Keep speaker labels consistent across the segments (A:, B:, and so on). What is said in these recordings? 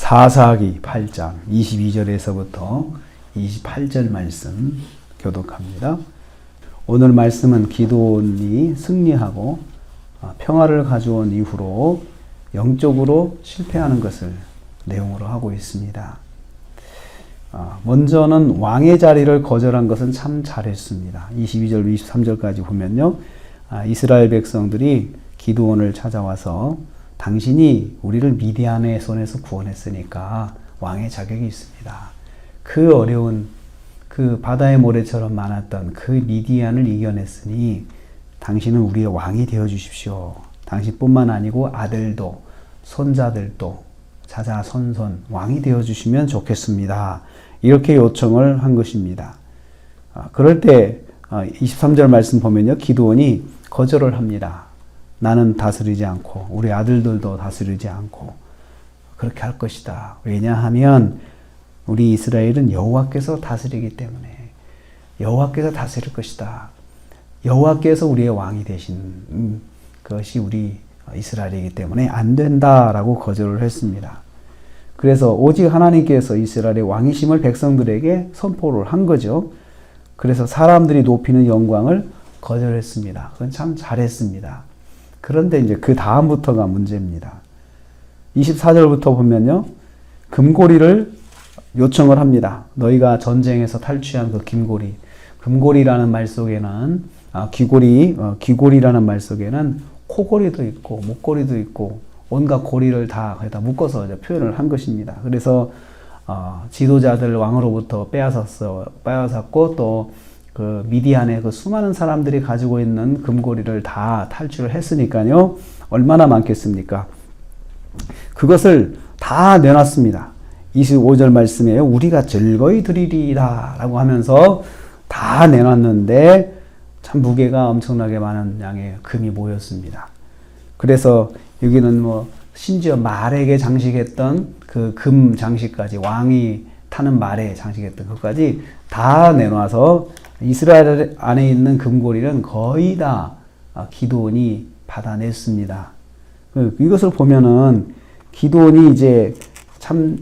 A: 사사기 8장 22절에서부터 28절 말씀 교독합니다. 오늘 말씀은 기드온이 승리하고 평화를 가져온 이후로 영적으로 실패하는 것을 내용으로 하고 있습니다. 먼저는 왕의 자리를 거절한 것은 참 잘했습니다. 22절, 23절까지 보면요. 이스라엘 백성들이 기드온을 찾아와서 당신이 우리를 미디안의 손에서 구원했으니까 왕의 자격이 있습니다. 그 어려운 그 바다의 모래처럼 많았던 그 미디안을 이겨냈으니 당신은 우리의 왕이 되어 주십시오. 당신뿐만 아니고 아들도 손자들도 자자손손 왕이 되어 주시면 좋겠습니다. 이렇게 요청을 한 것입니다. 그럴 때 23절 말씀 보면요. 기드온이 거절을 합니다. 나는 다스리지 않고 우리 아들들도 다스리지 않고 그렇게 할 것이다. 왜냐하면 우리 이스라엘은 여호와께서 다스리기 때문에 여호와께서 다스릴 것이다. 여호와께서 우리의 왕이 되신 것이 우리 이스라엘이기 때문에 안 된다라고 거절을 했습니다. 그래서 오직 하나님께서 이스라엘의 왕이심을 백성들에게 선포를 한 거죠. 그래서 사람들이 높이는 영광을 거절했습니다. 그건 참 잘했습니다. 그런데 이제 그 다음부터가 문제입니다. 24절부터 보면요. 금고리를 요청을 합니다. 너희가 전쟁에서 탈취한 그 김고리. 금고리라는 말 속에는, 귀고리라는 말 속에는 코고리도 있고, 목고리도 있고, 온갖 고리를 다 거기다 묶어서 이제 표현을 한 것입니다. 그래서, 지도자들 왕으로부터 빼앗았고, 또 그 미디안의 그 수많은 사람들이 가지고 있는 금고리를 다 탈취를 했으니까요. 얼마나 많겠습니까? 그것을 다 내놨습니다. 25절 말씀에 우리가 즐거이 드리리이다 라고 하면서 다 내놨는데 참 무게가 엄청나게 많은 양의 금이 모였습니다. 그래서 여기는 뭐 심지어 말에게 장식했던 그 금 장식까지 왕이 타는 말에 장식했던 것까지 다 내놔서 이스라엘 안에 있는 금고리는 거의 다 기드온이 받아냈습니다. 이것을 보면은 기드온이 이제 참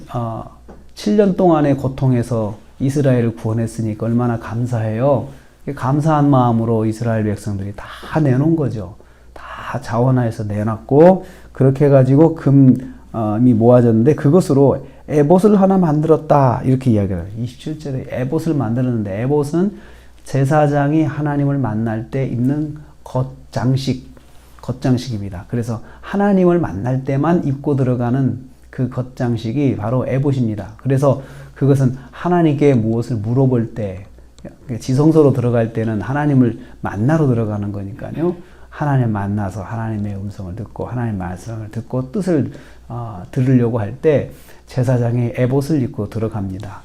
A: 7년 동안의 고통에서 이스라엘을 구원했으니까 얼마나 감사해요. 감사한 마음으로 이스라엘 백성들이 다 내놓은 거죠. 다 자원하여서 내놨고 그렇게 해가지고 금이 모아졌는데 그것으로 에봇을 하나 만들었다 이렇게 이야기를 해요. 27절에 에봇을 만들었는데 에봇은 제사장이 하나님을 만날 때 입는 겉장식입니다. 그래서 하나님을 만날 때만 입고 들어가는 그 겉장식이 바로 에봇입니다. 그래서 그것은 하나님께 무엇을 물어볼 때, 지성소로 들어갈 때는 하나님을 만나러 들어가는 거니까요. 하나님 만나서 하나님의 음성을 듣고 하나님의 말씀을 듣고 뜻을 들으려고 할 때 제사장이 에봇을 입고 들어갑니다.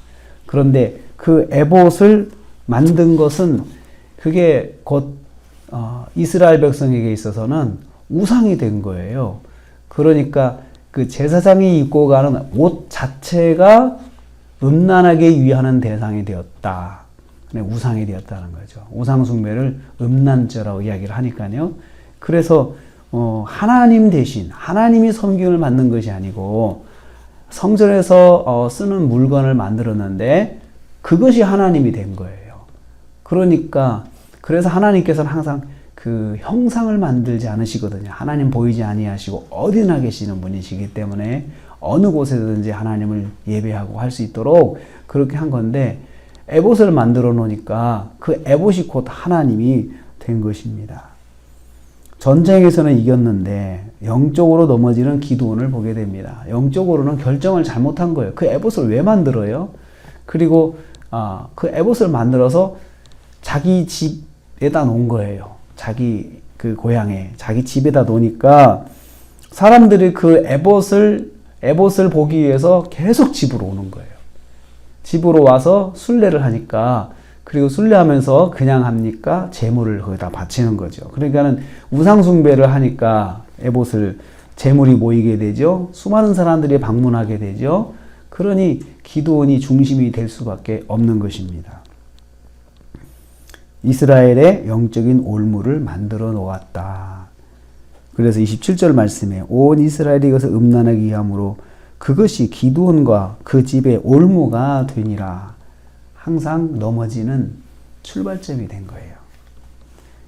A: 그런데 그 에봇을 만든 것은 그게 곧 이스라엘 백성에게 있어서는 우상이 된 거예요. 그러니까 그 제사장이 입고 가는 옷 자체가 음란하게 위하는 대상이 되었다. 우상이 되었다는 거죠. 우상 숭배를 음란죄라고 이야기를 하니까요. 그래서 하나님 대신 하나님이 섬김을 받는 것이 아니고 성전에서 쓰는 물건을 만들었는데 그것이 하나님이 된 거예요. 그러니까 그래서 하나님께서는 항상 그 형상을 만들지 않으시거든요. 하나님 보이지 아니하시고 어디나 계시는 분이시기 때문에 어느 곳에든지 하나님을 예배하고 할 수 있도록 그렇게 한 건데 에봇을 만들어 놓으니까 그 에봇이 곧 하나님이 된 것입니다. 전쟁에서는 이겼는데 영적으로 넘어지는 기드온을 보게 됩니다. 영적으로는 결정을 잘못한 거예요. 그 에봇을 왜 만들어요? 그리고 그 에봇을 만들어서 자기 집에다 놓은 거예요. 자기 그 고향에 자기 집에다 놓으니까 사람들이 그 에봇을 보기 위해서 계속 집으로 오는 거예요. 집으로 와서 순례를 하니까 그리고 순례하면서 그냥 합니까? 제물을 거기다 바치는 거죠. 그러니까는 우상 숭배를 하니까 에봇을 제물이 모이게 되죠. 수많은 사람들이 방문하게 되죠. 그러니 기드온이 중심이 될 수밖에 없는 것입니다. 이스라엘의 영적인 올무를 만들어 놓았다. 그래서 27절 말씀에 온 이스라엘이 이것을 음란하게 함으로 그것이 기드온과 그 집의 올무가 되니라. 항상 넘어지는 출발점이 된 거예요.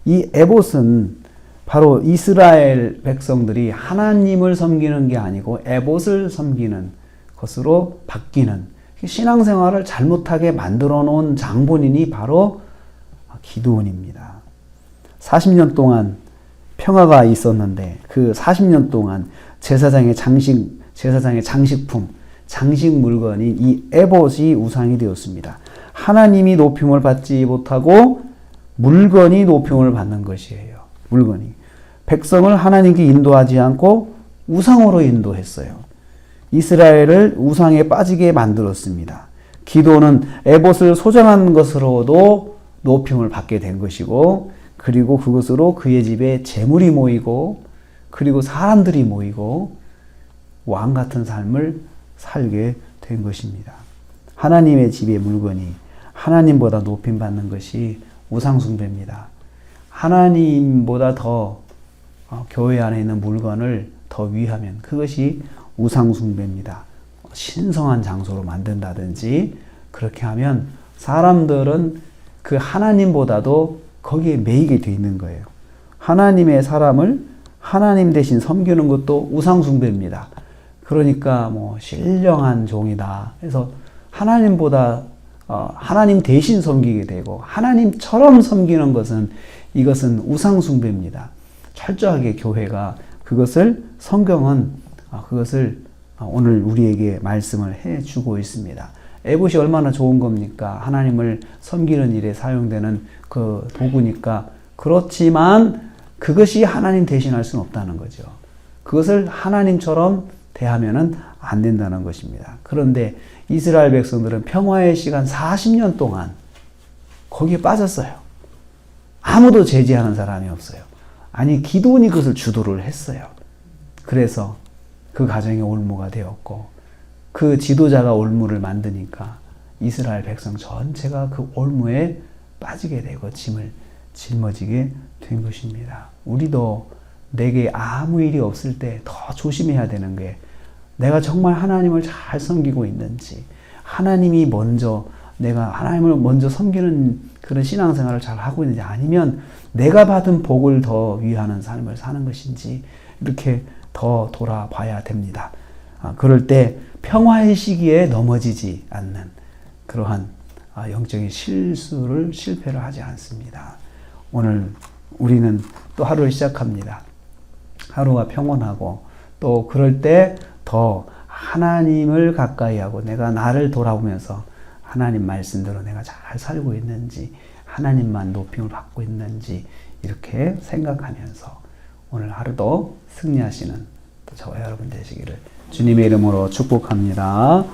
A: 이 에봇은 바로 이스라엘 백성들이 하나님을 섬기는 게 아니고 에봇을 섬기는 것으로 바뀌는 신앙생활을 잘못하게 만들어 놓은 장본인이 바로 기드온입니다. 40년 동안 평화가 있었는데 그 40년 동안 제사장의 장식품, 장식 물건인 이 에봇이 우상이 되었습니다. 하나님이 높임을 받지 못하고 물건이 높임을 받는 것이에요. 물건이. 백성을 하나님께 인도하지 않고 우상으로 인도했어요. 이스라엘을 우상에 빠지게 만들었습니다. 기도는 에봇을 소장한 것으로도 높임을 받게 된 것이고, 그리고 그것으로 그의 집에 재물이 모이고, 그리고 사람들이 모이고 왕 같은 삶을 살게 된 것입니다. 하나님의 집의 물건이 하나님보다 높임 받는 것이 우상숭배입니다. 하나님보다 더 교회 안에 있는 물건을 더 위하면 그것이 우상숭배입니다. 신성한 장소로 만든다든지 그렇게 하면 사람들은 그 하나님보다도 거기에 매이게 돼 있는 거예요. 하나님의 사람을 하나님 대신 섬기는 것도 우상숭배입니다. 그러니까 신령한 종이다. 그래서 하나님보다 하나님 대신 섬기게 되고 하나님처럼 섬기는 것은 이것은 우상숭배입니다. 철저하게 교회가 그것을 성경은 그것을 오늘 우리에게 말씀을 해주고 있습니다. 에봇이 얼마나 좋은 겁니까? 하나님을 섬기는 일에 사용되는 그 도구니까. 그렇지만 그것이 하나님 대신할 수는 없다는 거죠. 그것을 하나님처럼 대하면은 안 된다는 것입니다. 그런데 이스라엘 백성들은 평화의 시간 40년 동안 거기에 빠졌어요. 아무도 제지하는 사람이 없어요. 아니, 기드온이 그것을 주도를 했어요. 그래서 그 가정이 올무가 되었고, 그 지도자가 올무를 만드니까 이스라엘 백성 전체가 그 올무에 빠지게 되고 짐을 짊어지게 된 것입니다. 우리도 내게 아무 일이 없을 때 더 조심해야 되는 게, 내가 정말 하나님을 잘 섬기고 있는지, 하나님이 먼저, 내가 하나님을 먼저 섬기는 그런 신앙생활을 잘 하고 있는지, 아니면 내가 받은 복을 더 위하는 삶을 사는 것인지, 이렇게 더 돌아봐야 됩니다. 그럴 때 평화의 시기에 넘어지지 않는 그러한 영적인 실패를 하지 않습니다. 오늘 우리는 또 하루를 시작합니다. 하루가 평온하고, 또 그럴 때 더 하나님을 가까이 하고, 내가 나를 돌아보면서 하나님 말씀대로 내가 잘 살고 있는지, 하나님만 높임을 받고 있는지 이렇게 생각하면서 오늘 하루도 승리하시는 또 저와 여러분 되시기를 주님의 이름으로 축복합니다.